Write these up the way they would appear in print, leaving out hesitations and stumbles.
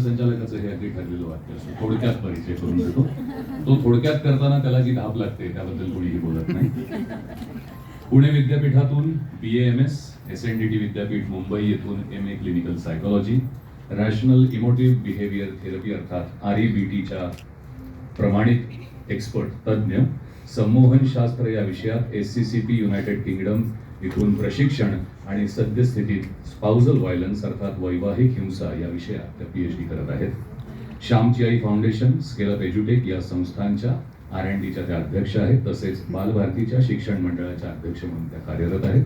संचालकाचं हे अगदी ठरलेलं वाक्य असतं, थोडक्यात परिचय करून देतो. तो थोडक्यात करताना त्याला जी धाप लागते त्याबद्दल कोणीही बोलत नाही. पुणे विद्यापीठातून BA-MS, SNDT विद्यापीठ मुंबई येथून MA clinical psychology, rational emotive behaviour therapy अर्थात REBTच्या प्रमाणित एक्सपर्ट तज्ज्ञ, संमोहनशास्त्र या विषयात SCCP युनायटेड किंगडम इथून प्रशिक्षण आणि सद्यस्थितीत स्पाउजल व्हायलन्स अर्थात वैवाहिक हिंसा या विषयात त्या PhD करत आहेत. श्यामची आई फाउंडेशन, स्केल अप एज्युटेक या संस्थांच्या R&Dच्या त्या अध्यक्ष आहेत. तसेच बालभारतीच्या शिक्षण मंडळाच्या अध्यक्ष म्हणून त्या कार्यरत आहेत.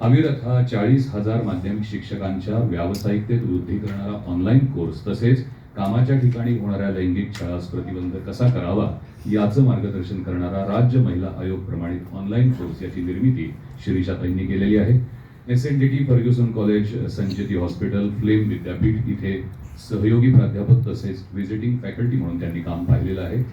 अविरत हा 40,000 माध्यमिक शिक्षकांच्या व्यावसायिकतेत वृद्धी करणारा ऑनलाईन कोर्स तसेच कामाच्या ठिकाणी होणाऱ्या लैंगिक छळास प्रतिबंध कसा करावा याचं मार्गदर्शन करणारा राज्य महिला आयोग प्रमाणित ऑनलाईन कोर्स याची निर्मिती शिरीषाताईंनी केलेली आहे. SNDT Fergusson college, Sancheti hospital, FLAME विद्यापीठ इथे सहयोगी प्राध्यापक तसेच व्हिजिटिंग फॅकल्टी म्हणून त्यांनी काम पाहिलेलं आहे.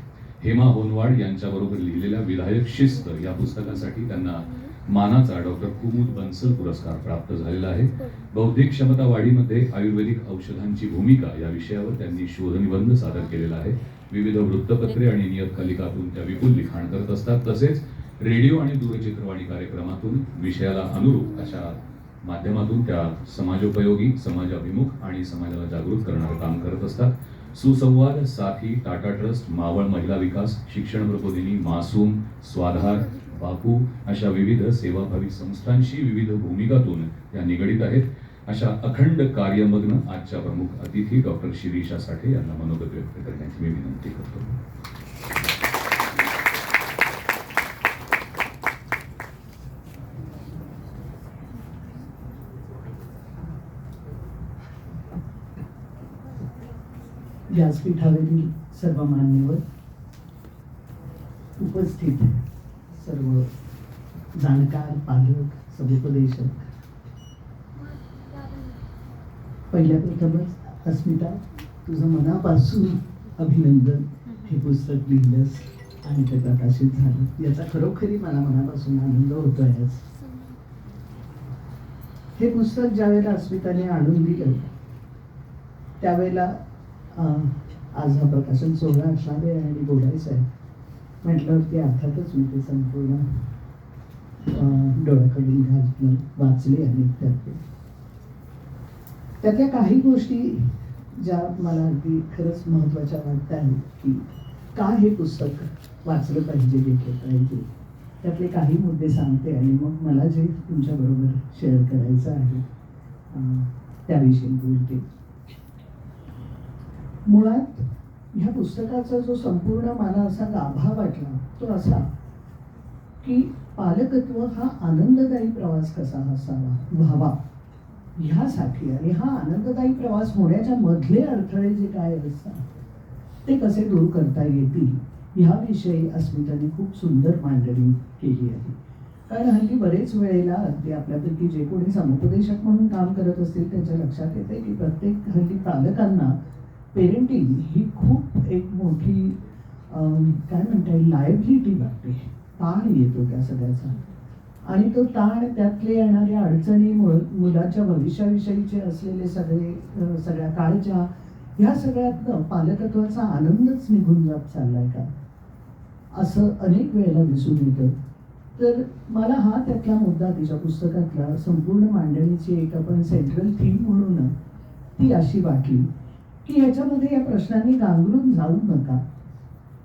हेमा होनवाड यांच्याबरोबर लिहिलेल्या विधायक शिस्त या पुस्तकासाठी त्यांना मानाचा डॉक्टर कुमुद बन्सल पुरस्कार प्राप्त झालेला आहे. बौद्धिक क्षमता वाढीमध्ये आयुर्वेदिक औषधांची भूमिका या विषयावर त्यांनी शोधनिबंध सादर केलेला आहे. विविध वृत्तपत्रे आणि नियतकालिकातून त्या विपुल लिखाण करत असतात. तसेच रेडिओ आणि दूरचित्रवाणी कार्यक्रमातून विषयाला अनुरूप अशा माध्यमातून त्या समाजोपयोगी, समाजाभिमुख आणि समाजाला जागृत करणारं काम करत असतात. सुसंवाद, साथी, टाटा ट्रस्ट, मावळ महिला विकास, शिक्षण प्रबोधिनी, मासूम, स्वाधार, बापू अशा विविध सेवाभावी संस्थांशी विविध भूमिकातून त्या निगडीत आहेत. अशा अखंड कार्यमग्न आजच्या प्रमुख अतिथी डॉक्टर शिरीषा साठे यांना मनोगत व्यक्त करण्याची मी विनंती करतो. व्यासपीठावरील सर्व मान्यवर, उपस्थित सर्व जाणकार, पालक, समुपदेशक, पहिल्या प्रथमच अस्मिता, तुझं मनापासून अभिनंदन. हे पुस्तक लिहिलंस आणि ते प्रकाशित झालं याचा खरोखरी मला मनापासून आनंद होतोय. हे पुस्तक ज्यावेळेला अस्मिताने आणून दिलं त्यावेळेला आज हा प्रकाशन सोहळा असणार आहे आणि बोलायचं आहे म्हटल्यावरती अर्थातच मी ते संपूर्ण डोळ्याकडून घालून वाचले आणि त्यातल्या काही गोष्टी ज्या मला अगदी खरंच महत्त्वाच्या वाटत आहेत की का हे पुस्तक वाचलं पाहिजे, लेखलं पाहिजे, त्यातले काही मुद्दे सांगते आणि मग मला जे तुमच्याबरोबर शेअर करायचं आहे त्याविषयी बोलते. मुळात ह्या पुस्तकाचा जो संपूर्ण मला असा गाभा वाटला तो असा की पालकत्व हा आनंददायी प्रवास कसा असावा, व्हावा ह्यासाठी आणि हा आनंददायी प्रवास होण्याच्या मधले अडथळे जे काय असतात ते कसे दूर करता येतील ह्याविषयी अस्मिताने खूप सुंदर मांडणी केली आहे. कारण हल्ली बरेच वेळेला अगदी आपल्यापैकी जे कोणी समुपदेशक म्हणून काम करत असतील त्यांच्या लक्षात येते की प्रत्येक हल्ली पालकांना पेरेंटिंग ही खूप एक मोठी काय म्हणता येईल लायबिलिटी वाटते, ताण येतो त्या सगळ्याचा आणि तो ताण त्यातले येणाऱ्या अडचणी, मुलाच्या भविष्याविषयीचे असलेले सगळ्या काळज्या ह्या सगळ्यातनं पालकत्वाचा आनंदच निघून जात चाललाय का असं अनेक वेळेला दिसून येतं. तर मला हा त्यातला मुद्दा तिच्या पुस्तकातला संपूर्ण मांडणीची एक आपण सेंट्रल थीम म्हणून ती अशी वाटली की ह्याच्यामध्ये या प्रश्नांनी गांगरून जाऊ नका,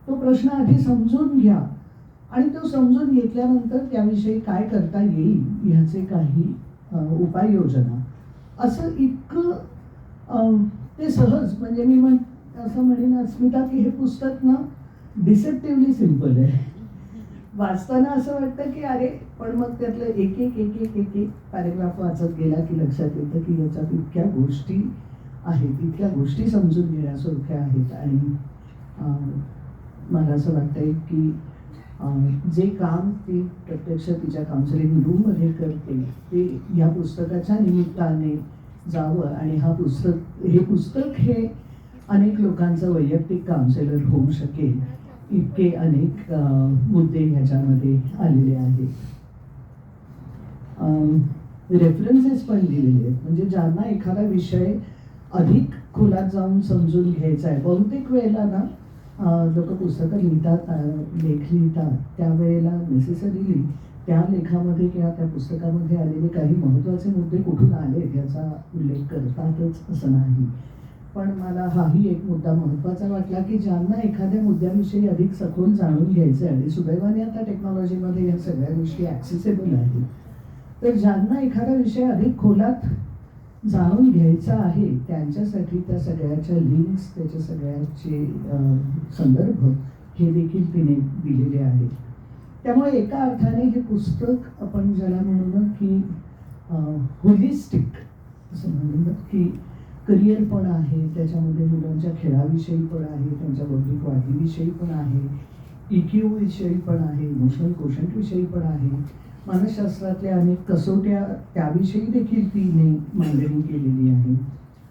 तो प्रश्न आधी समजून घ्या आणि तो समजून घेतल्यानंतर त्याविषयी काय करता येईल ह्याचे काही उपाययोजना, असं इतकं ते सहज. म्हणजे मी असं म्हणेन अस्मिता की हे पुस्तक ना डिसेप्टिव्हली सिम्पल आहे. वाचताना असं वाटतं की अरे पण मग त्यातलं एक एक पॅरेग्राफ वाचत गेला की लक्षात येतं की ह्याच्यात इतक्या गोष्टी आहेत, इतक्या गोष्टी समजून घेण्यासारख्या आहेत. आणि मला असं वाटतंय की जे काम ती प्रत्यक्ष तिच्या काउन्सिलिंग रूममध्ये करते ते या पुस्तकाच्या निमित्ताने जावं आणि हे पुस्तक हे अनेक लोकांचं वैयक्तिक काउन्सिलर होऊ शकेल इतके अनेक मुद्दे ह्याच्यामध्ये आलेले आहेत. रेफरन्सेस पण दिलेले आहेत म्हणजे ज्यांना एखादा विषय अधिक खोलात जाऊन समजून घ्यायचं आहे. बहुतेक वेळेला ना लोक पुस्तकं लिहितात, लेख लिहितात, त्यावेळेला नेसेसरीली त्या लेखामध्ये किंवा त्या पुस्तकामध्ये आलेले काही महत्त्वाचे मुद्दे कुठून आले याचा उल्लेख करतातच असं नाही. पण मला हाही एक मुद्दा महत्त्वाचा वाटला की ज्यांना एखाद्या मुद्द्याविषयी अधिक सखोल जाणून घ्यायचं आहे, आणि सुदैवाने आता टेक्नॉलॉजीमध्ये या सगळ्या गोष्टी ॲक्सेसिबल आहेत, तर ज्यांना एखादा विषय अधिक खोलात जाणून घ्यायचा आहे त्यांच्यासाठी त्या सगळ्याच्या लिंक्स, त्याच्या सगळ्याचे संदर्भ हे देखील तिने दिलेले आहेत. त्यामुळे एका अर्थाने हे पुस्तक आपण ज्याला म्हणू ना की होलिस्टिक असं म्हणू ना की करिअर पण आहे, त्याच्यामध्ये मुलांच्या खेळाविषयी पण आहे, त्यांच्या बौद्धिक वाढीविषयी पण आहे, EQ विषयी पण आहे, इमोशनल कोशंट विषयी पण आहे, मानसशास्त्रातल्या अनेक कसोट्या त्याविषयी देखील तिने मांडणी केलेली आहे.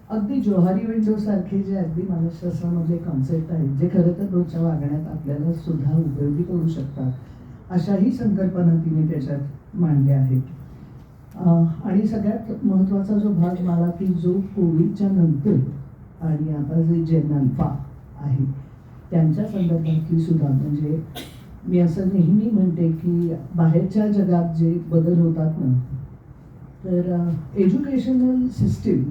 अगदी जोहारी विंडो सारखे जे अगदी मानसशास्त्रामधले कॉन्सेप्ट आहेत, जे खरं तर रोजच्या वागण्यात आपल्याला सुद्धा उपयोगी पडू शकतात, अशाही संकल्पना तिने त्याच्यात मांडल्या आहेत. आणि सगळ्यात महत्त्वाचा जो भाग मला की जो कोविडच्या नंतर आणि आता जे जेन अल्फा आहे त्यांच्या संदर्भातली सुद्धा, म्हणजे मी असं नेहमी म्हणते की बाहेरच्या जगात जे बदल होतात ना, तर एज्युकेशनल सिस्टीम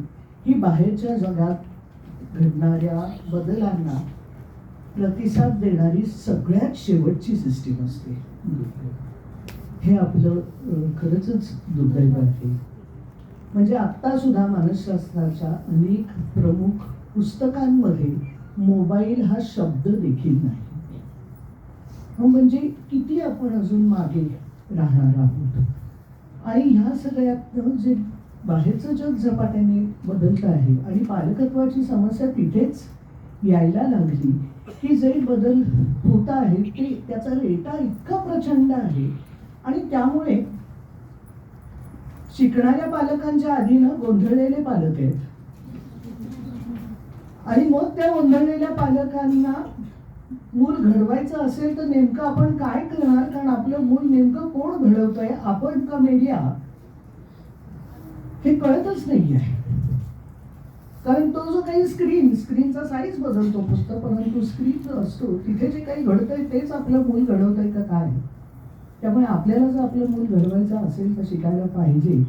ही बाहेरच्या जगात घडणाऱ्या बदलांना प्रतिसाद देणारी सगळ्यात शेवटची सिस्टीम असते. हे आपलं खरंच दुर्दैव आहे. म्हणजे आत्ता सुद्धा मानसशास्त्राच्या अनेक प्रमुख पुस्तकांमध्ये मोबाईल हा शब्द देखील नाही. म्हणजे किती आपण अजून मागे राहणार आहोत. आणि ह्या सगळ्यात जे बाहेरचं जग झपाट्याने बदलत आहे आणि पालकत्वाची समस्या तिथेच यायला लागली की जे बदल होत आहेत ते त्याचा रेटा इतका प्रचंड आहे. आणि त्यामुळे शिकणाऱ्या पालकांच्या आधीनं गोंधळलेले पालक आहेत, आणि मग त्या गोंधळलेल्या पालकांना मूल घडवायचं असेल तर नेमकं आपण काय करणार, कारण आपलं मूल नेमकं कोण घडवतंय, आपण का मीडिया, हे कळतच नाही आहे. कारण तो जो काही स्क्रीनचा साईज बदलतो पुस्तक, परंतु स्क्रीन जो असतो तिथे जे काही घडतंय तेच आपलं मूल घडवतंय का काय. त्यामुळे आपल्याला जर आपलं मूल घडवायचं असेल तर शिकायला पाहिजे.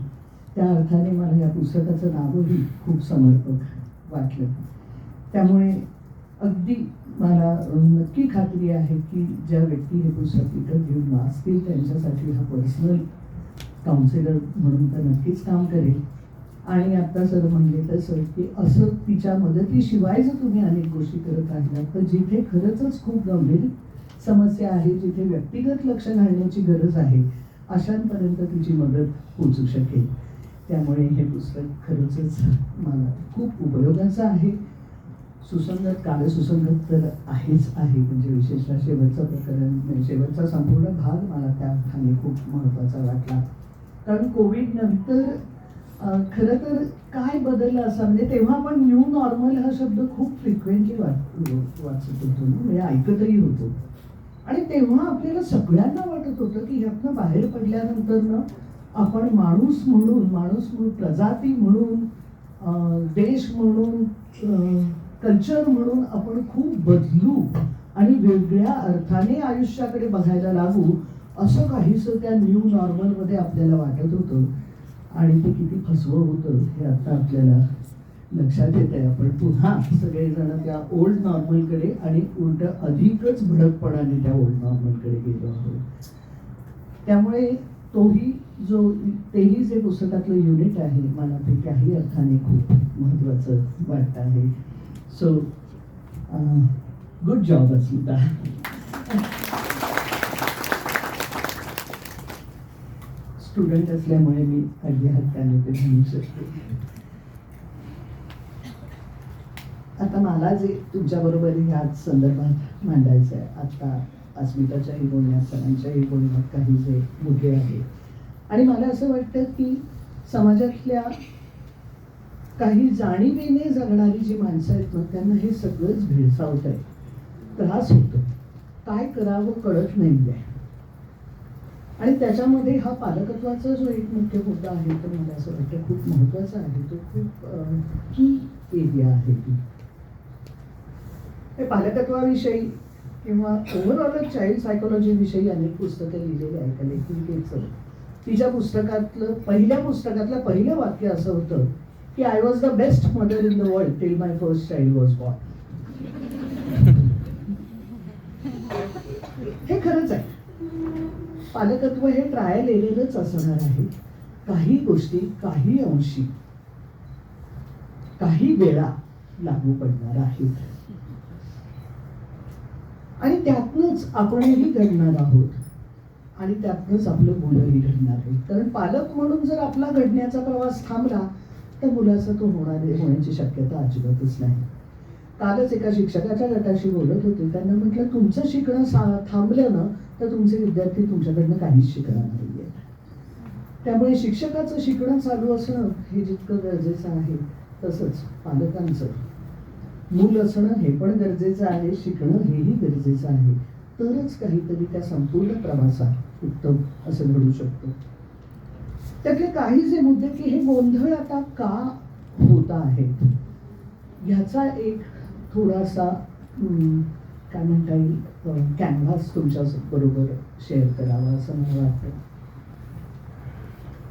त्या अर्थाने मला या पुस्तकाचं नावही खूप समर्पक वाटलं. त्यामुळे अगदी मला नक्की खात्री आहे की ज्या व्यक्ती हे पुस्तक विकत घेऊन वाचतील त्यांच्यासाठी हा पर्सनल काउन्सिलर म्हणून तर नक्कीच काम करेल. आणि आता सर म्हणले तसं की असं तिच्या मदतीशिवाय जर तुम्ही अनेक गोष्टी करत राहिलात तर जिथे खरंच खूप गंभीर समस्या आहे, जिथे व्यक्तिगत लक्ष घालण्याची गरज आहे, अशांपर्यंत तिची मदत पोचू शकेल. त्यामुळे हे पुस्तक खरंच मला खूप उपयोगाचं आहे. सुसंगत, कालसुसंगत तर आहेच आहे. म्हणजे विशेषतः शेवटचं प्रकरण, शेवटचा संपूर्ण भाग मला त्या अर्थाने खूप महत्त्वाचा वाटला. कारण कोविड नंतर खरं तर काय बदललं असं, म्हणजे तेव्हा आपण न्यू नॉर्मल हा शब्द खूप फ्रिक्वेंटली वाचत होतो, म्हणजे ऐकतही होतो. आणि तेव्हा आपल्याला सगळ्यांना वाटत होतं की ह्यातनं बाहेर पडल्यानंतर ना आपण माणूस म्हणून, प्रजाती म्हणून, देश म्हणून, कल्चर म्हणून आपण खूप बदलू आणि वेगळ्या अर्थाने आयुष्याकडे बघायला लागू, असं काहीसं त्या न्यू नॉर्मलमध्ये आपल्याला वाटत होतं. आणि ते किती फसवं होतं हे आता आपल्याला लक्षात येत आहे. आपण पुन्हा सगळेजण त्या ओल्ड नॉर्मलकडे आणि उलट अधिकच भडकपणाने त्या ओल्ड नॉर्मलकडे गेलो आहोत. त्यामुळे तेही जे पुस्तकातलं युनिट आहे मला ते त्याही अर्थाने खूप महत्त्वाचं वाटतं आहे. सो गुड जॉब अस्मिता. स्टुडंट असल्यामुळे मी अगदी हक्काने ते म्हणू शकते. आता मला जे तुमच्याबरोबर ह्याच संदर्भात मांडायचं आहे, आता अस्मिताच्याही बोलण्यात, सरांच्याही बोलण्यात काही जे मुद्दे आहेत, आणि मला असं वाटतं की समाजातल्या काही जाणीवेने जगणारी जी माणसं आहेत ना त्यांना हे सगळंच भेडसावत आहे, त्रास होतो, काय करावं कळत नाही आहे. आणि त्याच्यामध्ये हा पालकत्वाचा जो एक मुख्य मुद्दा आहे तो मला असं वाटतं खूप महत्त्वाचा आहे, तो खूप की एरिया आहे ती. हे पालकत्वाविषयी किंवा ओव्हरऑल चाइल्ड सायकोलॉजीविषयी अनेक पुस्तकं लिहिलेली आहेत. लेखिकेचं तिच्या पहिल्या पुस्तकातलं पहिलं वाक्य असं होतं की I was the best mother in the world till my first child was born. हे खरंच आहे. पालकत्व हे ट्रायल एररच असणार आहे. काही गोष्टी काही अंशी काही वेळा लागू पडणार आहेत आणि त्यातनंच आपणही घडणार आहोत आणि त्यातनंच आपलं मुलंही घडणार आहे. कारण पालक म्हणून जर आपला घडण्याचा प्रवास थांबला तर मुलाचा तो होण्याची शक्यता अजिबातच नाही. कालच एका शिक्षकाच्या गटाशी बोलत होते. त्यांना म्हटलं तुमचं शिकणं थांबलं ना तर तुमचे विद्यार्थी तुमच्याकडनं काहीच शिकणार नाहीये. त्यामुळे शिक्षकाचं शिकणं चालू असणं हे जितकं गरजेचं आहे तसंच पालकांचं मूल असणं हे पण गरजेचं आहे, शिकणं हेही गरजेचं आहे. तरच काहीतरी त्या संपूर्ण प्रवासात उत्तम असं घडू शकतो. त्यातले काही जे मुद्दे की हे गोंधळ आता का होत आहेत ह्याचा एक थोडासा काय म्हणता येईल कॅनव्हास तुमच्या बरोबर शेअर करावा असं मला वाटतं.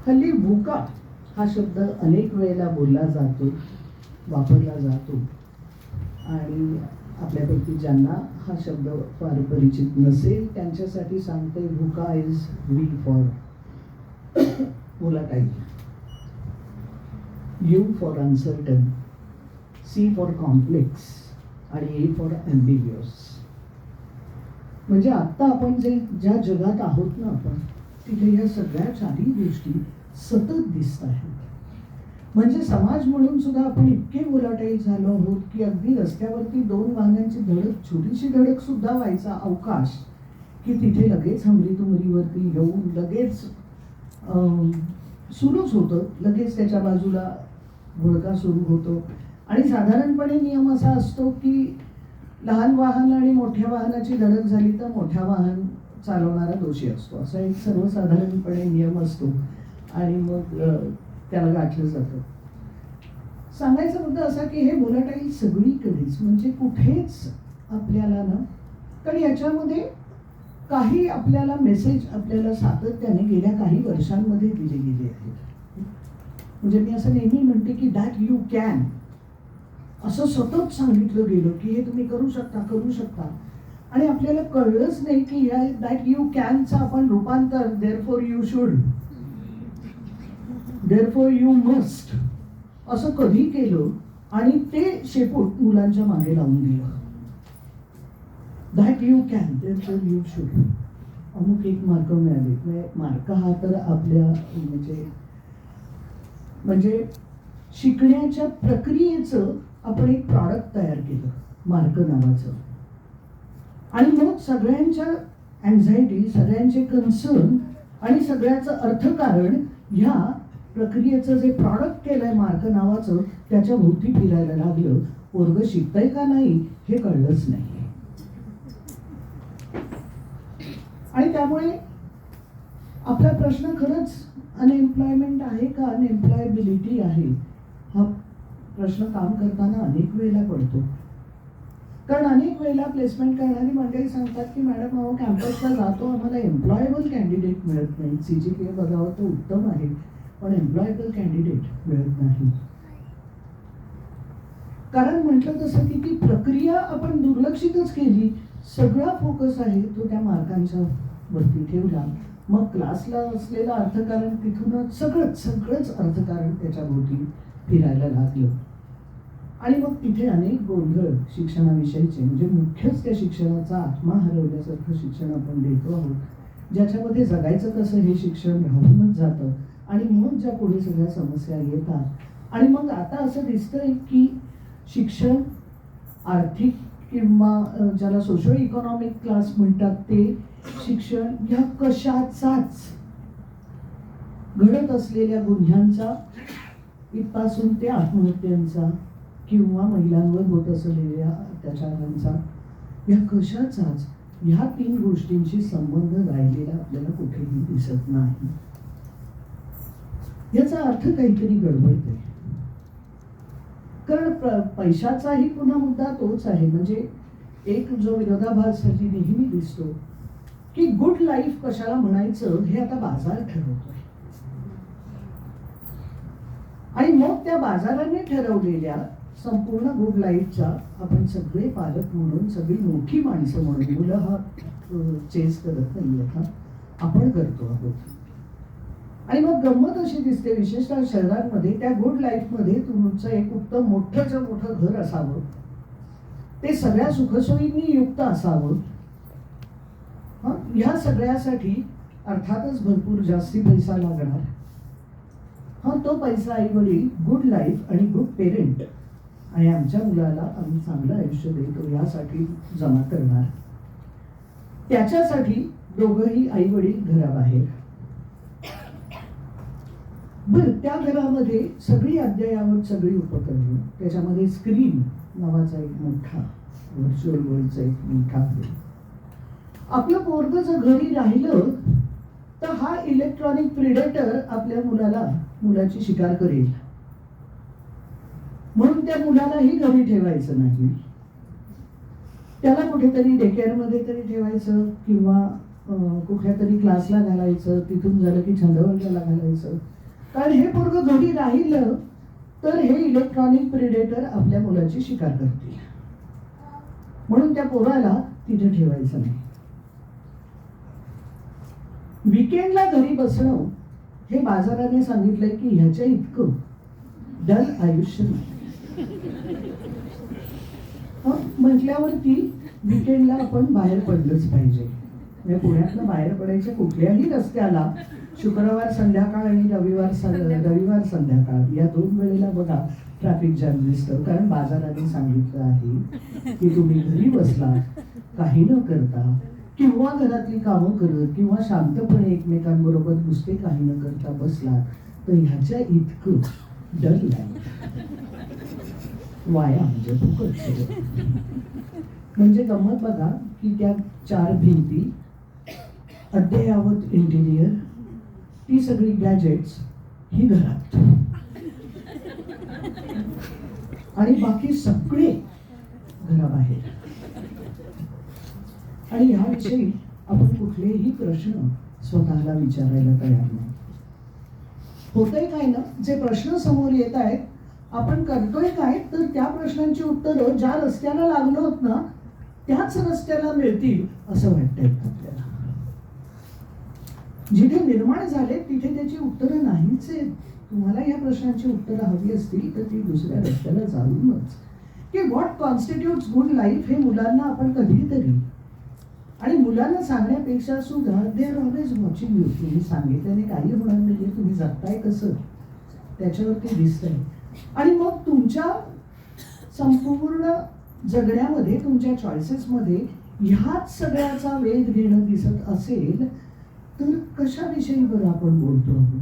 हल्ली VUCA हा शब्द अनेक वेळेला बोलला जातो, वापरला जातो आणि आपल्यापैकी ज्यांना हा शब्द फार परिचित नसेल त्यांच्यासाठी सांगते VUCA is V for volatile, U for uncertain, C for complex आणि A फॉर ॲम्बिग्युअस. म्हणजे आत्ता आपण ज्या जगात आहोत ना आपण तिथे या सगळ्या चारही गोष्टी सतत दिसत आहेत. म्हणजे समाज म्हणून सुद्धा आपण इतके वोलाटाईल झालो आहोत की अगदी रस्त्यावरती दोन वाहनांची छोटीशी धडक सुद्धा व्हायचा अवकाश की तिथे लगेच हमरी तुमरीवरती येऊन लगेच सुरूच होतं, लगेच त्याच्या बाजूला घोळका सुरू होतो. आणि साधारणपणे नियम असा असतो की लहान वाहन आणि मोठ्या वाहनाची धडक झाली तर मोठ्या वाहन चालवणारा दोषी असतो, असा एक सर्वसाधारणपणे नियम असतो आणि मग त्याला गाठलं जातं. सांगायचा मुद्दा असा की हे वोलाटाईल सगळीकडेच म्हणजे कुठेच आपल्याला ना, कारण याच्यामध्ये काही आपल्याला मेसेज आपल्याला सातत्याने गेल्या काही वर्षांमध्ये दिले गेले आहेत. म्हणजे मी असं नेहमी म्हणते की दॅट यू कॅन असं सतत सांगितलं गेलं की हे तुम्ही करू शकता आणि आपल्याला कळलंच नाही की या दॅट यू कॅनचं आपण रूपांतर therefore you should, therefore you must असं कधी केलं आणि ते शेपूट मुलांच्या मागे लावून दिलं. That you can therefore you should. अमुक एक मार्क मिळाले. मार्क हा तर आपल्या म्हणजे शिकण्याच्या प्रक्रियेचं आपण एक प्रॉडक्ट तयार केलं मार्क नावाचं आणि मग सगळ्यांच्या अँझायटी, सगळ्यांचे कन्सर्न आणि सगळ्याचं अर्थकारण ह्या प्रक्रियेचं जे प्रॉडक्ट केलंय मार्क नावाचं त्याच्या भोवती फिरायला लागलं. वर्ग शिकतंय का नाही हे कळलंच नाही. आणि त्यामुळे आपला प्रश्न खरंच अनएम्प्लॉयमेंट आहे का अनएम्प्लॉयबिलिटी आहे हा प्रश्न काम करताना अनेक वेळेला पडतो. कारण अनेक वेळेला प्लेसमेंट करणारी मंडळी सांगतात की मॅडम अहो कॅम्पसला जातो आम्हाला एम्प्लॉयबल कॅन्डिडेट मिळत नाही. CGPA बघावं तर उत्तम आहे पण एम्प्लॉयबल कॅन्डिडेट मिळत नाही. कारण म्हटलं तसं की ती प्रक्रिया आपण दुर्लक्षितच केली. सगळा फोकस आहे तो त्या मार्कांच्या वरती ठेवला. मग क्लासला असलेलं अर्थकारण तिथूनच सगळंच अर्थकारण त्याच्या भोवती फिरायला लागलं आणि मग तिथे अनेक गोंधळ शिक्षणाविषयीचे म्हणजे मुख्यच त्या शिक्षणाचा आत्मा हरवल्यासारखं शिक्षण आपण देतो आहोत, ज्याच्यामध्ये जगायचं कसं हे शिक्षण राहूनच जातं आणि मग ज्या पुढे सगळ्या समस्या येतात आणि मग आता असं दिसतंय की शिक्षण आर्थिक किंवा ज्याला सोशो इकॉनॉमिक क्लास म्हणतात ते शिक्षण ह्या कशाचाच घडत असलेल्या गुन्ह्यांचा इथपासून ते आत्महत्यांचा किंवा महिलांवर होत असलेल्या अत्याचारांचा या कशाचाच ह्या 3 गोष्टींशी संबंध राहिलेला आपल्याला कुठेही दिसत नाही. याचा अर्थ काहीतरी गडबडतोय. कारण पैशाचाही पुन्हा मुद्दा तोच आहे. म्हणजे एक जो विरोधाभास हल्ली नेहमी दिसतो की गुड लाईफ कशाला म्हणायचं हे आता बाजार ठरवतोय. आणि मग त्या बाजाराने ठरवलेल्या संपूर्ण गुड लाईफचा आपण सगळे पालक म्हणून, सगळी मोठी माणसं म्हणून, मुलं हा चेस करत नाही आता, आपण करतो आहोत. आणि मग गंमत अशी दिसते, विशेषतः शहरांमध्ये, त्या गुड लाईफमध्ये तुमचं एक उत्तम मोठंच्या मोठं घर असावं, ते सगळ्या सुखसोयींनी युक्त असावं. ह्या सगळ्यासाठी अर्थातच भरपूर जास्ती पैसा लागणार. तो पैसा आई वडील गुड लाईफ आणि गुड पेरेंट आणि आमच्या मुलाला आम्ही चांगलं आयुष्य देतो यासाठी जमा करणार. त्याच्यासाठी दोघंही आई वडील घराबाहेर. बर, त्या घरामध्ये सगळी अद्ययावत सगळी उपकरणं, त्याच्यामध्ये स्क्रीन नावाचा एक मोठा व्हर्च्युअल वर्ल्डचा एक मोठा आहे. आपलं पोरगं जर घरी राहिलं तर हा इलेक्ट्रॉनिक प्रिडेटर आपल्या मुलाची शिकार करेल. म्हणून त्या मुलालाही घरी ठेवायचं नाही, त्याला कुठेतरी डेकेअरमध्ये तरी ठेवायचं किंवा कुठल्या तरी क्लासला घालायचं. तिथून झालं की छंदवंताला घालायचं. कारण हे पोरगं घरी राहिलं तर हे इलेक्ट्रॉनिक प्रिडेटर आपल्या मुलाची शिकार करतील. म्हणून त्या पोराला तिथे ठेवायचं नाही. वीकेंडला घरी बसणं हे बाजाराने सांगितलंय की ह्याच्या इतकं डल आयुष्य नाही. म्हटल्यावरती वीकेंडला आपण बाहेर पडलंच पाहिजे. म्हणजे पुण्यातनं बाहेर पडायच्या कुठल्याही रस्त्याला शुक्रवार संध्याकाळ आणि रविवार संध्याकाळ या 2 वेळेला बघा ट्रॅफिक जॅम दिसतं. कारण बाजाराने सांगितलं आहे की तुम्ही घरी बसला काही न करता किंवा घरातली कामं करत किंवा शांतपणे एकमेकांबरोबर नुसते काही न करता बसला तर ह्याच्या इतकं डल लाईफ वाया, म्हणजे फुकट. म्हणजे गंमत बघा की त्या 4 भिंती, अद्ययावत इंटिरियर, ती सगळी गॅजेट्स ही घरात आणि बाकी सगळे घराबाहेर. आणि ह्याविषयी आपण कुठलेही प्रश्न स्वतःला विचारायला तयार नाही. होतंय काय ना, जे प्रश्न समोर येत आहेत आपण करतोय काय, तर त्या प्रश्नांची उत्तरं ज्या रस्त्याला लागलो होत ना त्याच रस्त्याला मिळतील असं वाटतंय आपल्याला. जिथे निर्माण झाले तिथे त्याची उत्तरं नाहीच आहेत. तुम्हाला या प्रश्नांची उत्तरं हवी असतील तर ती दुसऱ्या रस्त्याला जाऊनच, की व्हॉट कॉन्स्टिट्यूट्स गुड लाईफ हे मुलांना आपण कधीतरी, आणि मुलांना सांगण्यापेक्षा सुद्धा they are always watching you. तुम्ही सांगितल्याने काही होणार नाहीये, तुम्ही जगताय कसं त्याच्यावरती दिसतंय. आणि मग तुमच्या संपूर्ण जगण्यामध्ये, तुमच्या चॉईसेसमध्ये ह्याच सगळ्याचा वेध घेणं दिसत असेल तर कशाविषयी बरं आपण बोलतो आहोत.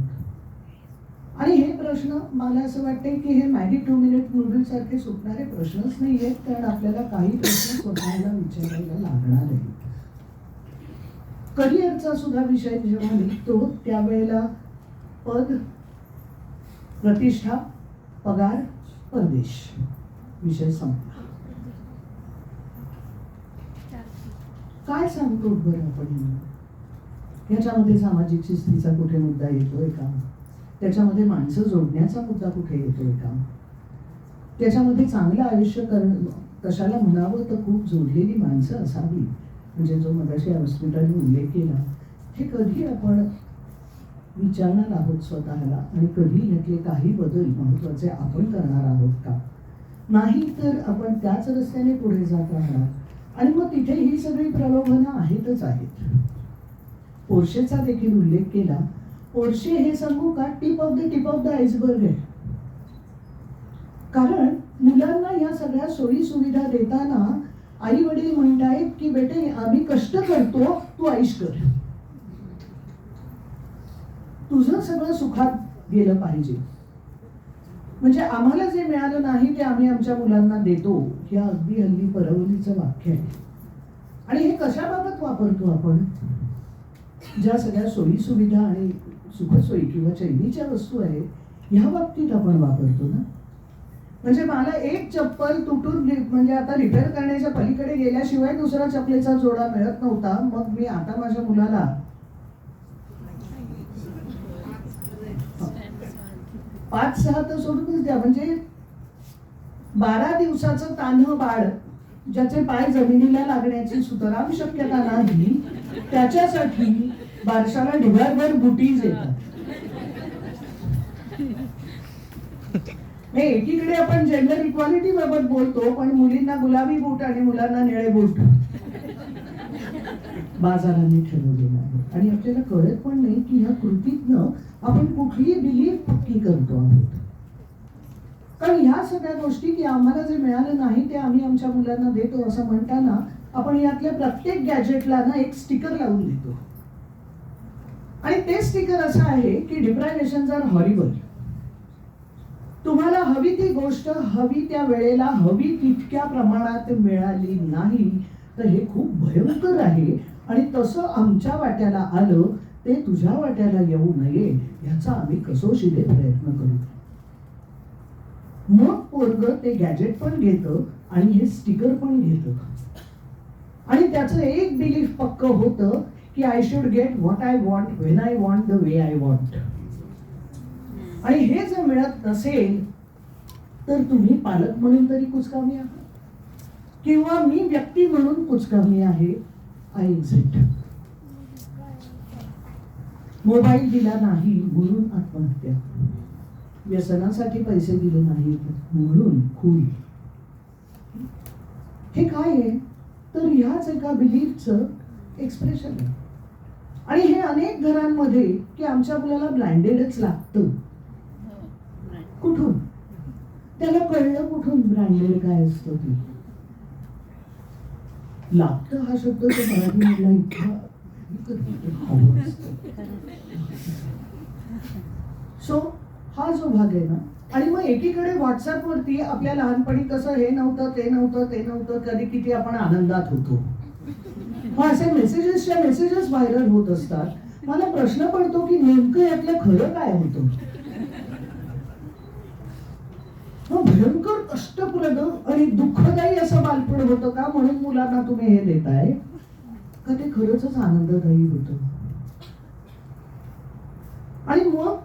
आणि हे प्रश्न मला असं वाटतंय की हे मॅगी 2 मिनिट नूडल सारखे सुटणारे प्रश्नच नाही आहेत. कारण आपल्याला काही प्रश्न स्वतःला विचारायला लागणार आहे. करिअरचा सुद्धा विषय जेव्हा निघतो त्यावेळेला पद, प्रतिष्ठा, पगार, परदेश विषय संपला. काय सांगतो बरं आपण? ह्याच्यामध्ये सामाजिक शिस्तीचा कुठे मुद्दा येतोय का? त्याच्यामध्ये माणसं जोडण्याचा मुद्दा कुठे येतोय का? त्याच्यामध्ये चांगलं आयुष्य कशाला म्हणावं तर खूप जोडलेली माणसं असावी, म्हणजे जो मगाशी हॉस्पिटलने उल्लेख केला, हे कधी आपण विचारणार आहोत स्वतःला? आणि कधी ह्यातले काही बदल महत्वाचे आपण करणार आहोत का? नाही तर आपण त्याच रस्त्याने पुढे जात राहणार. आणि मग तिथे ही सगळी प्रलोभनं आहेतच आहेत. पोर्शेचा देखील उल्लेख केला. पोर्शे हे सांगू का, टिप ऑफ द आइसबर्ग आहे. कारण मुलांना या सगळ्या सोयी सुविधा देताना आई वडील म्हणतायत की बेटे आम्ही कष्ट करतो, तू ऐश कर, तुझं सगळं सुखात गेलं पाहिजे. म्हणजे आम्हाला जे मिळालं नाही ते आम्ही आमच्या मुलांना देतो. हे अगदी हल्ली परवलीचं वाक्य आहे. आणि हे कशाबाबत वापरतो आपण? ज्या सगळ्या सोयी सुविधा आणि सुखसोयी किंवा चैनीच्या वस्तू आहेत ह्या बाबतीत आपण वापरतो ना. म्हणजे मला एक चप्पल तुटून म्हणजे आता रिपेअर करण्याच्या पलीकडे गेल्याशिवाय दुसरा चपलेचा जोडा मिळत नव्हता. मग मी आता माझ्या मुलाला 5-6 तर सोडूनच द्या, म्हणजे 12 दिवसाचं तान्ह बाळ ज्याचे पाय जमिनीला लागण्याची सुतराम शक्यता नाही, त्याच्यासाठी बारशाला ढिगाळभर बुटीज येतात. एकीकडे आपण जेंडर इक्वालिटी बाबत बोलतो, पण मुलींना गुलाबी बूट आणि मुलांना निळे बूट बाजाराने ठरवलेलं आहे. आणि आपल्याला कळत पण नाही की ह्या कृतीतनं आपण कुठली बिलीफ पक्की करतो आहोत. कारण ह्या सगळ्या गोष्टी की आम्हाला जे मिळालं नाही ते आम्ही आमच्या मुलांना देतो असं म्हणताना आपण यातल्या प्रत्येक गॅजेटला ना एक स्टिकर लावून देतो. आणि ते स्टिकर असं आहे की डिप्रायव्हेशन्स आर हॉरिबल. तुम्हाला हवी ती गोष्ट हवी त्या वेळेला हवी तितक्या प्रमाणात मिळाली नाही तर हे खूप भयंकर आहे. आणि तसं आमच्या वाट्याला आलं ते तुझ्या वाट्याला येऊ नये याचा आम्ही कसोशीने प्रयत्न करू. मग पोरग ते गॅजेट पण घेतं आणि हे स्टिकर पण घेतं. आणि त्याचं एक बिलीफ पक्क होतं की I should get what I want when I want the way I want. आणि हे जर मिळत नसेल तर तुम्ही पालक म्हणून तरी कुचकामी आहात किंवा मी व्यक्ती म्हणून कुचकामी आहे. I exit. मोबाईल दिला नाही म्हणून आत्महत्या, व्यसनासाठी पैसे दिले नाहीत म्हणून खून. हे काय आहे तर ह्याच एका बिलीफचं एक्सप्रेशन आहे. आणि हे अनेक घरांमध्ये की आमच्या मुलाला ब्रँडेडच लागतं. कुठून त्याला कळलं कुठून ब्रँडेड काय असतं ते? लागतं हा शब्द तो मराठीमधला इतका सो हा जो भाग आहे ना. आणि मग एकीकडे व्हॉट्सअप वरती आपल्या लहानपणी कसं हे नव्हतं ते नव्हतं ते नव्हतं कधी किती आपण आनंदात होतो. मग असे मेसेजेस व्हायरल होत असतात. मला प्रश्न पडतो की नेमकं यातलं खरं काय होतं? भयंकर कष्टप्रद आणि दुःखदायी असं बालपण होतं का म्हणून मुलांना तुम्ही हे देताय का ते खरंच आनंददायी होतं? आणि मग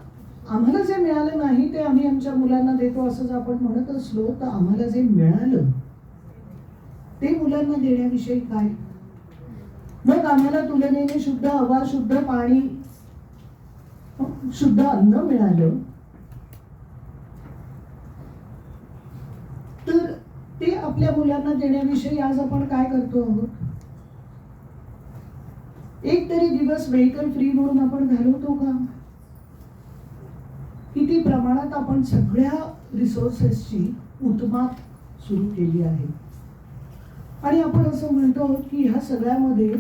आम्हाला जे मिळालं नाही ते आम्ही आमच्या मुलांना देतो असं जर आपण म्हणत असलो तर आम्हाला जे मिळालं ते मुलांना देण्याविषयी काय? मग आम्हाला तुलनेने शुद्ध हवा, शुद्ध पाणी, शुद्ध अन्न मिळालं तर ते आपल्या मुलांना देण्याविषयी आज आपण काय करतो आहोत? एक तरी दिवस व्हेइकल फ्री म्हणून आपण घालवतो का? किती प्रमाणात आपण सगळ्या रिसोर्सेसची उतमात सुरू केली आहे. आणि आपण असं म्हणतो की ह्या सगळ्यामध्ये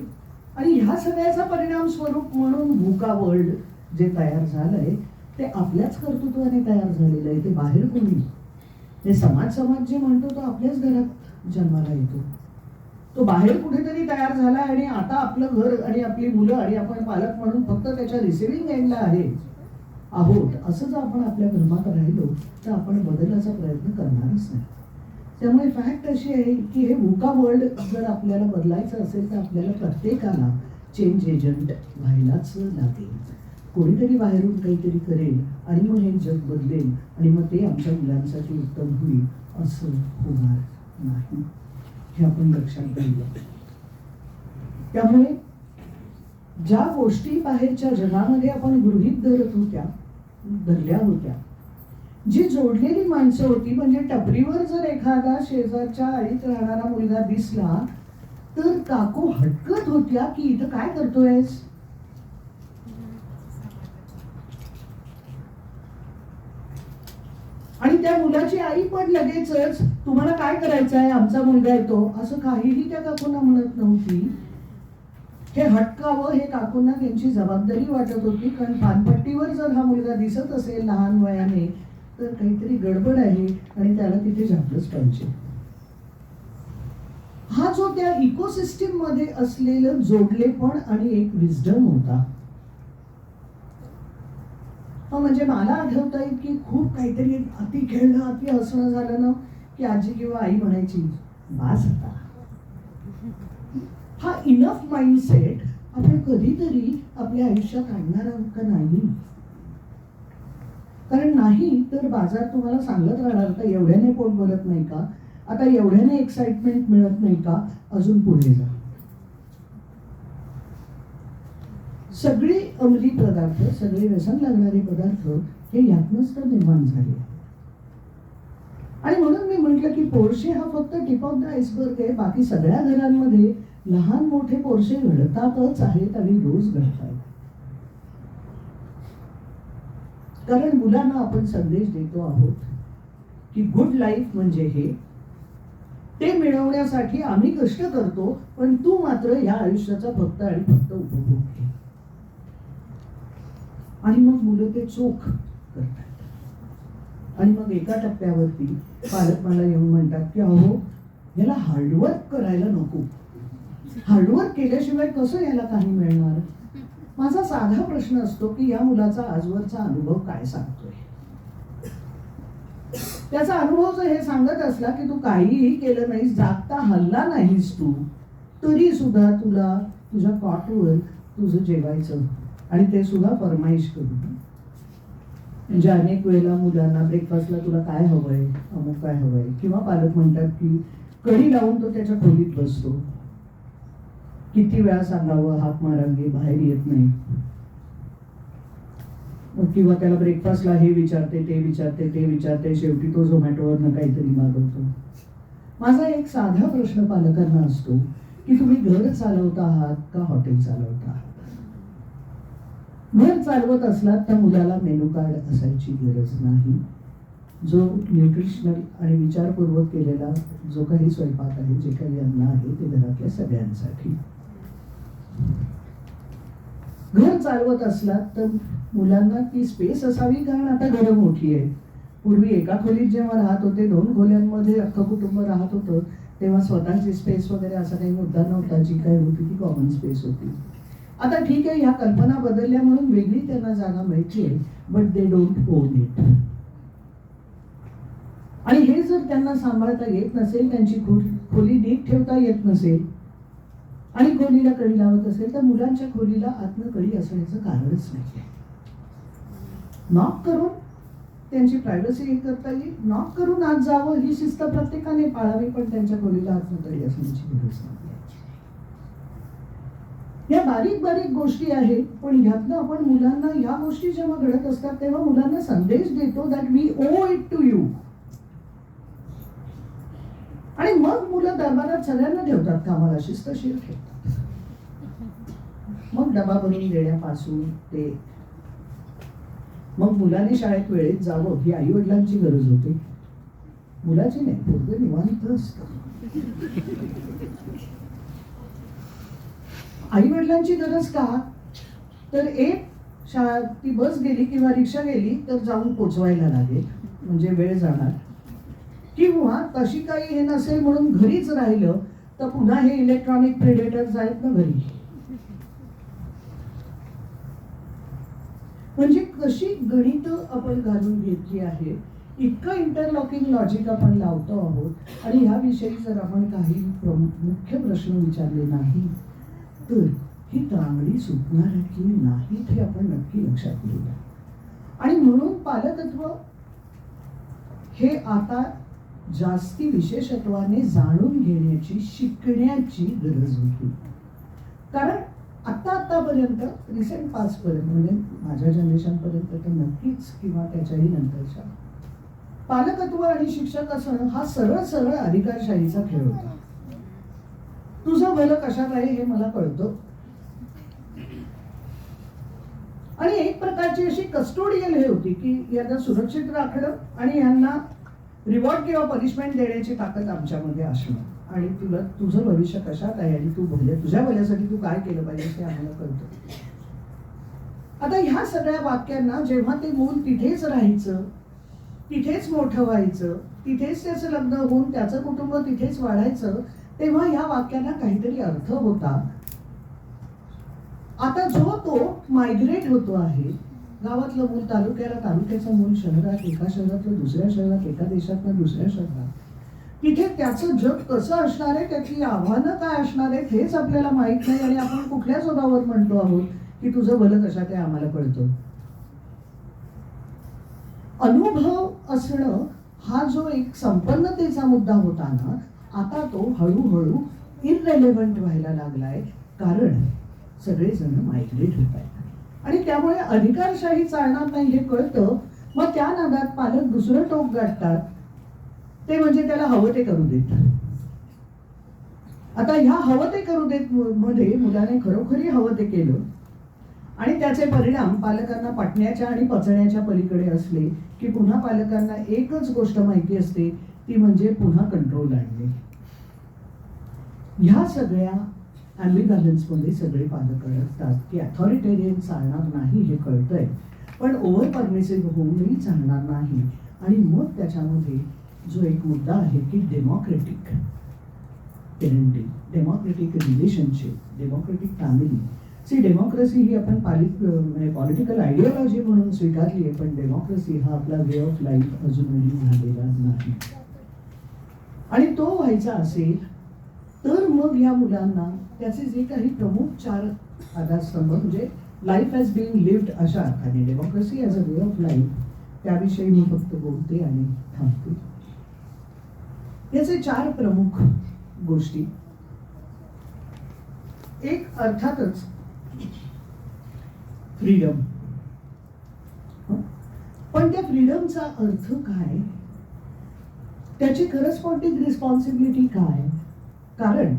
आणि ह्या सगळ्याचा परिणाम स्वरूप म्हणून भूका वर्ल्ड जे तयार झालंय ते आपल्याच कर्तृत्वाने तयार झालेलं आहे. ते बाहेर कोणी हे समाज जे म्हणतो तो आपल्याच घरात जन्माला येतो. तो बाहेर कुठेतरी तयार झाला आणि आता आपलं घर आणि आपली मुलं आणि आपण पालक म्हणून फक्त त्याच्या रिसिव्हिंग एंडला आहोत. असं जर आपण आपल्या धर्मात राहिलो तर आपण बदलाचा प्रयत्न करणारच नाही. त्यामुळे फॅक्ट अशी आहे की हे भूका वर्ल्ड जर आपल्याला बदलायचं असेल तर आपल्याला प्रत्येकाला चेंज एजंट व्हायलाच लागेल. कोणीतरी बाहेरून काहीतरी करेल आणि मग हे जग बदलेल आणि मग ते आमच्या मुलांसाठी उत्तम होईल असं होणार नाही. हे आपण लक्षात घ्यायला. त्यामुळे ज्या गोष्टी बाहेरच्या जगामध्ये आपण गृहीत धरल्या होत्या, जी जोडलेली माणसं होती, म्हणजे टपरीवर जर एखादा शेजारच्या आळीत राहणारा मुलगा दिसला तर काकू हटकत होत्या की इथं काय करतोयस? आणि त्या मुलाची आई पण लगेचच तुम्हाला काय करायचं आहे, आमचा मुलगा येतो, असं काहीही त्या काकूंना म्हणत नव्हती. हे हटकावं हे काकूंना त्यांची जबाबदारी वाटत होती. कारण पानपट्टीवर जर हा मुलगा दिसत असेल लहान वयाने तर काहीतरी गडबड आहे आणि त्याला तिथे झापलंच पाहिजे. हा जो त्या इकोसिस्टीम मध्ये असलेलं जोडलेपण आणि एक विजडम होता. म्हणजे मला आठवत आहे की खूप काहीतरी अति खेळणं अति हसणं झालं ना की आजी किंवा आई म्हणायची बास आता. हा इनफ माइंडसेट आपण कधीतरी आपल्या आयुष्यात आणणार आहोत का नाही. कारण नाही तर बाजार तुम्हाला सांगत राहणार का एवढ्याने पोट भरत नाही का, आता एवढ्याने एक्साइटमेंट मिळत नाही का, अजून पुढे जा. सगळी अंमली पदार्थ, सगळे व्यसन लागणारे पदार्थ हे यातनंच तर निर्माण झाले. आणि म्हणून मी म्हटलं की पोर्शे हा फक्त टिप ऑफ द आइसबर्ग आहे. बाकी सगळ्या घरांमध्ये लहान मोठे पोर्शे घडतातच आहेत आणि रोज घडतात. कारण मुलांना आपण संदेश देतो आहोत की गुड लाईफ म्हणजे हे, ते मिळवण्यासाठी आम्ही कष्ट करतो, पण तू मात्र या आयुष्याचा फक्त आणि फक्त उपभोग घे. आणि मग मुलं ते चोख करतात. आणि मग एका टप्प्यावरती पालक मला येऊन म्हणतात की अहो याला हार्डवर्क करायला नको, हार्डवर्क केल्याशिवाय कसं याला काही मिळणार. माझा साधा प्रश्न असतो की या मुलाचा आजवरचा अनुभव काय सांगतोय. त्याचा अनुभव जर हे सांगत असला की तू काहीही केलं नाहीस, जागता हल्ला नाहीस तू, तरी सुद्धा तुला तुझ्या कॉटवर तुझं जेवायचं, आणि ते सुद्धा फरमाईश करून. म्हणजे अनेक वेळेला मुलांना ब्रेकफास्टला तुला काय हवंय, अमुक काय हवंय, किंवा पालक म्हणतात की कडी लावून तो त्याच्या खोलीत बसतो. किती वेळा सांगावं हाक मारांगे बाहेर येत नाही. किंवा त्याला ब्रेकफास्टला हे विचारते ते विचारते ते विचारते, शेवटी तो झोमॅटोवरनं काहीतरी मागवतो. माझा एक साधा प्रश्न पालकांना असतो की तुम्ही घर चालवत आहात का हॉटेल चालवत आहात. घर चालवत असलात तर मुलाला मेनू कार्ड असायची गरज नाही. जो न्यूट्रिशनल आणि विचारपूर्वक केलेला जो काही स्वयंपाक आहे, जे काही अन्न आहे ते घरातल्या सगळ्यांसाठी. घर चालवत असलात तर मुलांना ती स्पेस असावी, कारण आता घरं मोठी आहे. पूर्वी एका खोलीत जेव्हा राहत होते, 2 खोल्यांमध्ये अख्खं कुटुंब राहत होतं, तेव्हा स्वतःची स्पेस वगैरे असा काही मुद्दा नव्हता. जी काही होती ती कॉमन स्पेस होती. आता ठीक आहे, ह्या कल्पना बदलल्या म्हणून वेगळी त्यांना जागा मिळते, but they don't on it. आणि हे जर त्यांना सांभाळता येत नसेल, त्यांची खोली नीट ठेवता येत नसेल आणि खोलीला कडी लावत असेल, तर मुलांच्या खोलीला आतनं कडी असण्याचं कारणच नाही. नॉक करून त्यांची प्रायव्हसी हे करता येईल, नॉक करून आत जावं ही शिस्त प्रत्येकाने पाळावी, पण त्यांच्या खोलीला आतनं कडी असण्याची गरज नाही. या बारीक बारीक गोष्टी आहेत, पण ह्यातनं आपण मुलांना ह्या गोष्टी जेव्हा घडत असतात तेव्हा मुलांना संदेश देतो that we owe it to you. आणि मग मुलं दरबारात सगळ्यांना ठेवतात कामाला, शिस्तशीर ठेवतात. मग डबा बनवून देण्यापासून ते मग मुलाने शाळेत वेळेत जावं ही आई वडिलांची गरज होते, मुलाची नाही. पोरगं निवांत असतं. आई वडिलांची गरज का, तर एक शाळा ती बस गेली किंवा रिक्षा गेली तर जाऊन पोचवायला लागेल, म्हणजे वेळ जाणार. किंवा तशी काही हे नसेल म्हणून घरीच राहिलं तर पुन्हा हे इलेक्ट्रॉनिक प्रेडेटर्स आहेत ना घरी. म्हणजे कशी गणित आपण घालून घेतली आहे, इतकं इंटरलॉकिंग लॉजिक आपण लावतो आहोत. आणि ह्याविषयी जर आपण काही मुख्य प्रश्न विचारले नाही तर ही तांगडी सुटणार की नाही हे आपण नक्की लक्षात घेऊया. आणि म्हणून पालकत्व हे आता जास्ती विशेषत्वाने जाणून घेण्याची, शिकण्याची गरज होती. कारण आतापर्यंत रिसेंट पास्ट पर्यंत, म्हणजे माझ्या जनरेशन पर्यंत तर नक्कीच, किंवा त्याच्याही नंतरच्या, पालकत्व आणि शिक्षक असणं हा सरळ सरळ अधिकारशाहीचा खेळ होता. तुझं भलं कशात आहे हे मला कळतं. आणि एक प्रकारची अशी कस्टोडियल हे होती की यांना सुरक्षित राखणं आणि यांना रिवॉर्ड किंवा पनिशमेंट देण्याची ताकद आमच्यामध्ये असणं, आणि तुला तुझं भविष्य कशात आहे आणि तू तुझ्या भल्यासाठी तू काय केलं पाहिजे ते आम्हाला कळतं. आता ह्या सगळ्या वाक्यांना जेव्हा ते मूल तिथेच राहायचं, तिथेच मोठं व्हायचं, तिथेच त्याचं लग्न होऊन त्याचं कुटुंब तिथेच वाढायचं, तेव्हा ह्या वाक्यांना काहीतरी अर्थ होता. आता जो तो मायग्रेट होतो आहे, गावातलं मूल तालुक्याला, तालुक्याचं मूल शहरात, एका शहरातलं दुसऱ्या शहरात, एका देशातनं दुसऱ्या शहरात, तिथे त्याचं जग कसं असणार आहे, त्याची आव्हानं काय असणार आहेत हेच आपल्याला माहित नाही. आणि आपण कुठल्या जोरावर म्हणतो आहोत की तुझं भलं कशात आहे आम्हाला कळतं. अनुभव असणं हा जो एक संपन्नतेचा मुद्दा होता ना, आता तो हळूहळू इररेलेव्हंट व्हायला लागलाय. कारण सगळेजण मायग्रेट होत आहेत आणि त्यामुळे अधिकारशाही चालणार नाही हे कळतं. मग त्या नादात पालक दुसरं टोक गाठतात, ते म्हणजे त्याला हवं ते करू देत. आता ह्या हवं ते करू देत मध्ये मुलाने खरोखरी हवं ते केलं आणि त्याचे परिणाम पालकांना पटण्याच्या आणि पचण्याच्या पलीकडे असले की पुन्हा पालकांना एकच गोष्ट माहिती असते, ती म्हणजे पुन्हा कंट्रोल आणणे. ह्या सगळ्या ॲम्बिव्हॅलन्स मध्ये सगळे पालक अडकतात की अथॉरिटेरियन चालणार नाही हे कळतंय, पण ओव्हर परमिसिव्ह होऊनही चालणार नाही. आणि मग त्याच्यामध्ये जो एक मुद्दा आहे की democratic parenting, democratic relationship, democratic family. Democracy ही आपण पॉलिटिकल आयडिओलॉजी म्हणून स्वीकारली आहे, पण डेमोक्रेसी हा आपला वे ऑफ लाईफ अजूनही झालेला नाही. आणि तो व्हायचा असेल तर मग या मुलांना त्याचे जे काही प्रमुख 4 आधारस्तंभ म्हणजे लाईफ हॅज बीन लिव्ड अशा अर्थाने, democracy as a way of life, त्याविषयी मी फक्त बोलते आणि थांबते. याचे 4 प्रमुख गोष्टी. एक अर्थातच फ्रीडम. पण त्या फ्रीडमचा अर्थ काय, त्याची करस्पॉन्डिंग रिस्पॉन्सिबिलिटी काय. कारण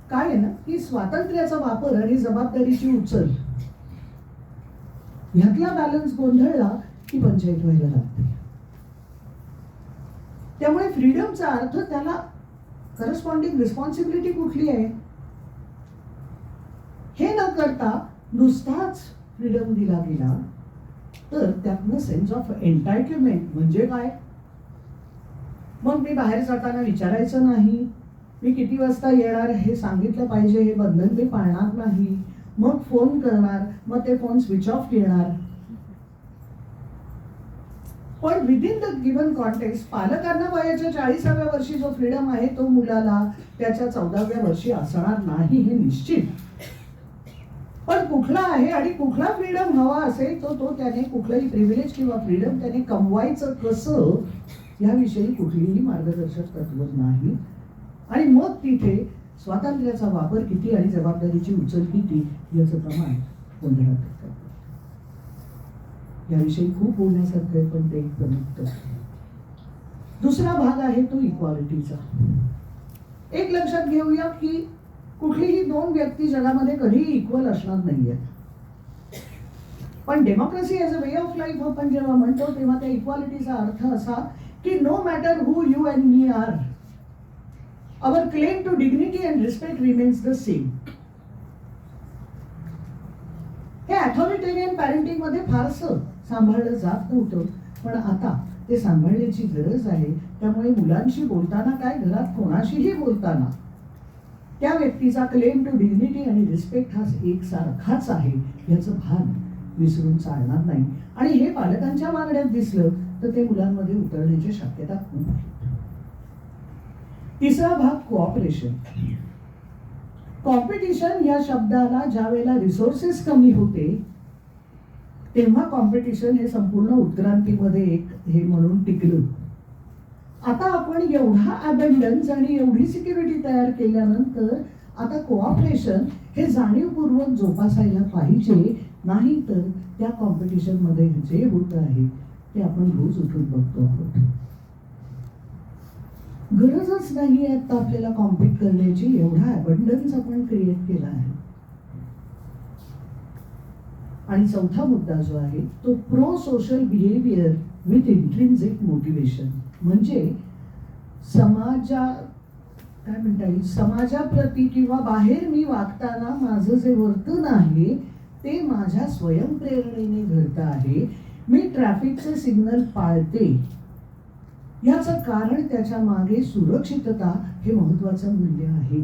काय आहे ना की स्वातंत्र्याचा वापर आणि जबाबदारीची उचल ह्यातला बॅलन्स गोंधळला की पंचायत व्हायला लागते. त्यामुळे फ्रीडमचा अर्थ त्याला करस्पॉन्डिंग रिस्पॉन्सिबिलिटी कुठली आहे हे न करता नुसताच फ्रीडम दिला गेला तर त्यातनं सेन्स ऑफ एन्टायटलमेंट म्हणजे काय. मग मी बाहेर जाताना विचारायचं नाही, मी किती वाजता येणार हे सांगितलं पाहिजे, हे बंधन मी पाळणार नाही, मग फोन करणार, मग ते फोन स्विच ऑफ येणार. पण विदिन द गिव्हन कॉन्टेक्स्ट पालकांना वयाच्या 40व्या वर्षी जो फ्रीडम आहे तो मुलाला त्याच्या 14व्या वर्षी असणार नाही हे निश्चित. पण कुठला आहे आणि कुठला फ्रीडम हवा असेल तो त्याने कुठलंही प्रिव्हिलेज किंवा फ्रीडम त्याने कमवायचं कसं याविषयी कुठलीही मार्गदर्शक तत्व नाही. आणि मग तिथे स्वातंत्र्याचा वापर किती आणि जबाबदारीची उचल किती याचं प्रमाण गोंधळात करतात. याविषयी खूप बोलण्यासारखं आहे, पण ते एक प्रमुख. दुसरा भाग आहे तो इक्वालिटीचा. एक लक्षात घेऊया की कुठलीही 2 व्यक्ती जगामध्ये कधीही इक्वल असणार नाहीये. पण democracy as a way of life आपण जेव्हा म्हणतो तेव्हा त्या इक्वालिटीचा अर्थ असा की no matter who you and me are, our claim to dignity and respect remains the same. हे अथॉरिटेरियन पॅरेंटिंग मध्ये फारसं सांभाळलं जात नव्हतं, पण आता ते सांभाळण्याची गरज आहे. त्यामुळे मुलांशी बोलताना काय, घरात कोणाशीही बोलताना त्या व्यक्तीचा क्लेम टू डिग्निटी आणि रिस्पेक्ट हा एकसारखाच आहे याचं भान विसरून चालणार नाही. आणि हे पालकांच्या मागण्यात दिसलं तर ते मुलांमध्ये उतरण्याची शक्यता खूप आहे. तिसरा भाग कोऑपरेशन. कॉम्पिटिशन या शब्दाला ज्या वेळेला रिसोर्सेस कमी होते तेव्हा कॉम्पिटिशन हे संपूर्ण उत्क्रांतीमध्ये एक हे म्हणून टिकलं. आता आपण एवढा अबंडन्स आणि एवढी सिक्युरिटी तयार केल्यानंतर आता कोऑपरेशन हे जाणीवपूर्वक जोपासायला पाहिजे. नाही तर त्या कॉम्पिटिशन मध्ये जे होत आहे ते आपण रोज उठून बघतो आहोत. गरजच नाही आहे आता आपल्याला कॉम्पिट करण्याची, एवढा अबंडन्स आपण क्रिएट केला आहे. आणि चौथा मुद्दा जो आहे तो pro social behaviour with intrinsic motivation. म्हणजे काय म्हणता येईल, समाजाप्रती किंवा बाहेर मी वागताना माझं जे वर्तन आहे ते माझ्या स्वयंप्रेरणेने घडतं आहे. मी ट्रॅफिकचे सिग्नल पाळते याचं कारण त्याच्या मागे सुरक्षितता हे महत्वाचं मूल्य आहे.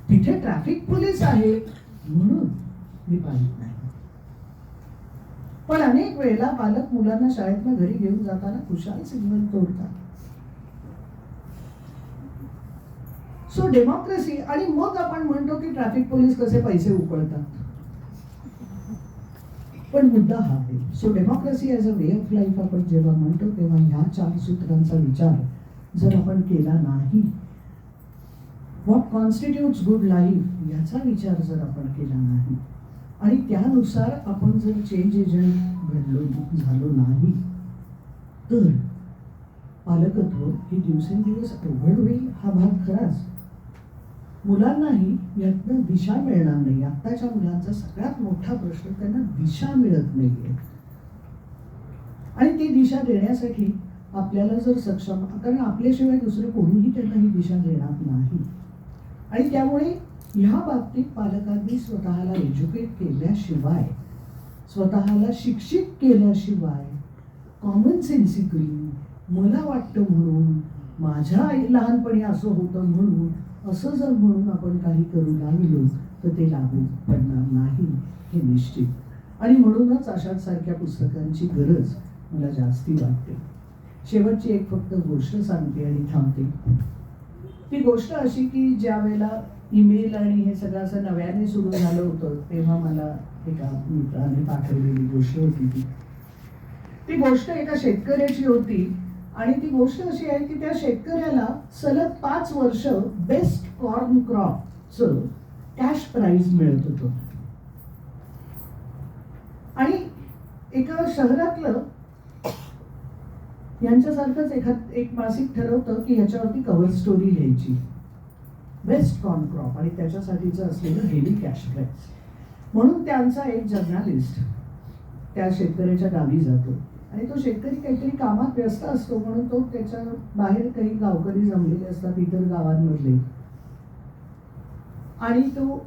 तिथे ट्रॅफिक पोलीस आहे म्हणून मी पाळत नाही. पण अनेक वेळेला पालक मुलांना शाळेतनं घरी घेऊन जाताना खुशाल सिग्नल तोडतात. So democracy. आणि मग आपण म्हणतो की ट्रॅफिक पोलीस कसे पैसे उकळतात. पण मुद्दा हा आहे. So democracy as a way of life आपण जेव्हा म्हणतो तेव्हा ह्या 4 सूत्रांचा विचार जर आपण केला नाही, व्हॉट कॉन्स्टिट्यूट्स गुड लाईफ याचा विचार जर आपण केला नाही आणि त्यानुसार आपण जर चेंज एजंट झालो नाही तर पालकत्व हे दिवसेंदिवस अवघड होईल. हा भाग खराच. मुलांनाही यातनं दिशा मिळणार नाही. आत्ताच्या मुलांचा सगळ्यात मोठा प्रश्न त्यांना दिशा मिळत नाहीये. आणि ती दिशा देण्यासाठी आपल्याला जर सक्षम, कारण आपल्याशिवाय दुसरं कोणीही त्यांना ही दिशा देणार नाही. आणि त्यामुळे ह्या बाबतीत पालकांनी स्वतःला एज्युकेट केल्याशिवाय, स्वतःला शिक्षित केल्याशिवाय, कॉमन सेन्सिकली मला वाटतं म्हणून, माझ्या लहानपणी असं होतं म्हणून, असं जर म्हणून आपण काही करू लागलो तर ते लागू पडणार नाही हे निश्चित. आणि म्हणूनच अशाच सारख्या पुस्तकांची गरज मला जास्ती वाटते. शेवटची एक फक्त गोष्ट सांगते आणि थांबते. ती गोष्ट अशी की ज्या वेळेला ईमेल आणि हे सगळं असं नव्याने सुरू झालं होतं तेव्हा मला एका मित्राने पाठवलेली गोष्ट होती. ती गोष्ट एका शेतकऱ्याची होती आणि ती गोष्ट अशी आहे की त्या शेतकऱ्याला सलग 5 वर्ष बेस्ट कॉर्न क्रॉपचं कॅश प्राइज मिळत होतं. आणि एका शहरातलं यांच्यासारखंच एक मासिक ठरवतं की ह्याच्यावरती कव्हर स्टोरी लिहायची, बेस्ट कॉर्न क्रॉप आणि त्याच्यासाठीचं असलेलं हेवी कॅश प्राइज. म्हणून त्यांचा एक जर्नलिस्ट त्या शेतकऱ्याच्या गावी जातो आणि तो शेतकरी काहीतरी कामात व्यस्त असतो म्हणून तो त्याच्या बाहेर काही गावकरी जमलेले असतात इतर गावांमधले आणि तो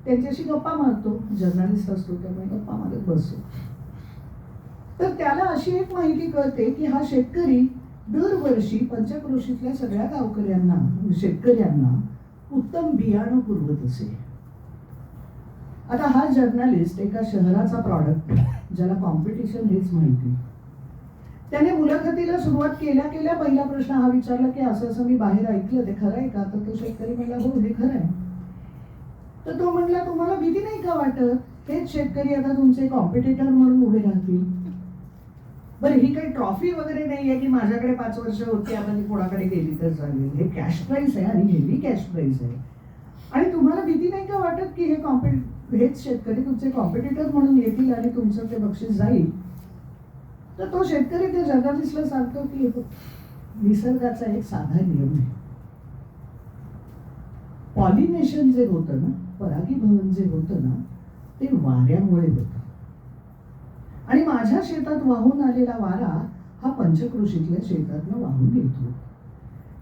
त्यांच्याशी गप्पा मारतो. जर्नलिस्ट असतो त्यामुळे गप्पा मारत बसतो. तर त्याला अशी एक माहिती कळते की हा शेतकरी दरवर्षी पंचक्रोशीतल्या सगळ्या गावकऱ्यांना, शेतकऱ्यांना उत्तम बियाणं पुरवत असे. आता हा जर्नलिस्ट एका शहराचा प्रॉडक्ट ज्याला कॉम्पिटिशन हेच माहिती, त्याने मुलाखतीला सुरुवात केल्या केल्या पहिला प्रश्न हा विचारला की असं असं मी बाहेर ऐकलं, ते खरं आहे का? तर तो शेतकरी म्हणला हो हे खरं आहे. तर तो म्हणला तुम्हाला भीती नाही का वाटत? हेच शेतकरी आता तुमचे कॉम्पिटिटर म्हणून उभे राहतील. बरं ही काही ट्रॉफी वगैरे नाही आहे की माझ्याकडे 5 वर्ष होती आता ती कोणाकडे गेली तर चालेल. हे कॅश प्राइस आहे आणि हेवी कॅश प्राइस आहे. आणि तुम्हाला भीती नाही का वाटत की हेच शेतकरी तुमचे कॉम्पिटिटर म्हणून येतील आणि तुमचं ते बक्षीस जाईल? तर तो शेतकरी त्या जर्नलिस्टला सांगतो की निसर्गाचा एक साधा नियम आहे. पॉलिनेशन जे होतं ना, परागीभवन जे होतं ना, ते वाऱ्यामुळे होतं. आणि माझ्या शेतात वाहून आलेला वारा हा पंचक्रोशीतल्या शेतातनं वाहून येतो.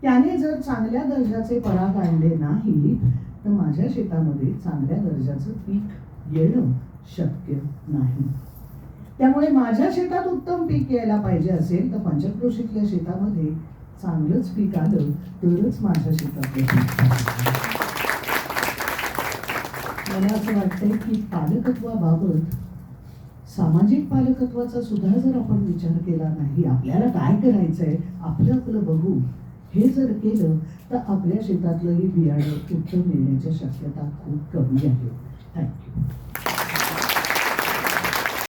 त्याने जर चांगल्या दर्जाचे पराग आणले नाही तर माझ्या शेतामध्ये चांगल्या दर्जाचं पीक येणं शक्य नाही. त्यामुळे माझ्या शेतात उत्तम पीक यायला पाहिजे असेल तर पंचक्रोशीतल्या शेतामध्ये चांगलंच पीक आलं तरच माझ्या शेतातलं पीक. मला असं वाटतंय की पालकत्वाबाबत सामाजिक पालकत्वाचा सुद्धा जर आपण विचार केला नाही, आपल्याला काय करायचंय आपलं आपलं बघू हे जर केलं तर आपल्या शेतातलंही बियाणं उत्तम येण्याच्या शक्यता खूप कमी आहे. थँक्यू.